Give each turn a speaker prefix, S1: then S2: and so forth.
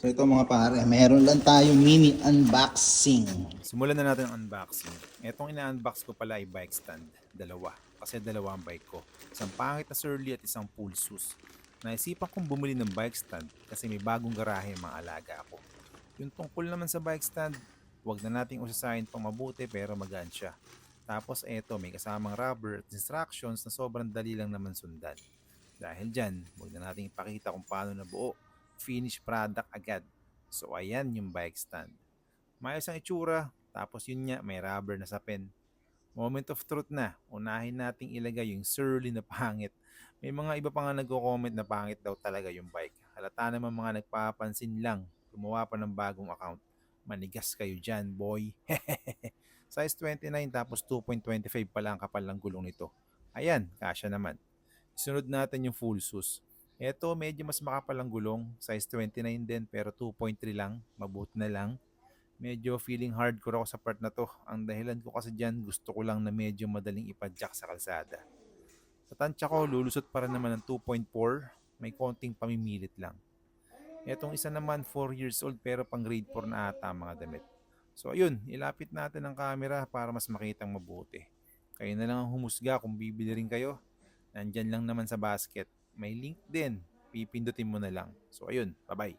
S1: So ito mga pare, meron lang tayo mini unboxing.
S2: Simulan na natin ang unboxing. Etong ina-unbox ko pala ay bike stand. Dalawa. Kasi dalawa ang bike ko. Isang pangit na Surly at isang Pulsus. Naisipan kong bumili ng bike stand kasi may bagong garahe ang mga alaga ako. Yung tungkol naman sa bike stand, wag na nating usasahin pang mabuti pero magaan siya. Tapos eto, may kasamang rubber at instructions na sobrang dali lang naman sundan. Dahil dyan, wag na nating ipakita kung paano nabuo. Finished product agad. So ayan yung bike stand. Maayos ang itsura, tapos yun nga, may rubber na sa pen. Moment of truth na, unahin nating ilagay yung surly na pangit. May mga iba pa nga nagko-comment na pangit daw talaga yung bike. Halata naman mga nagpapansin lang, gumawa pa ng bagong account. Manigas kayo dyan, boy. Size 29 tapos 2.25 pala ang kapal ng gulong nito. Ayan, kasya naman. Sunod natin yung full sus. Ito medyo mas makapal ang gulong, size 29 din pero 2.3 lang, mabuti na lang. Medyo feeling hardcore ako sa part na to. Ang dahilan ko kasi dyan, gusto ko lang na medyo madaling ipadyak sa kalsada. Sa tansya ko, lulusot para naman ng 2.4. May konting pamimilit lang. Etong isa naman, 4 years old pero pang grade 4 na ata ang mga damit. So ayun, ilapit natin ang camera para mas makitang mabuti. Kayo na lang ang humusga kung bibili rin kayo. Nandyan lang naman sa basket. May link din. Pipindutin mo na lang. So ayun, bye-bye.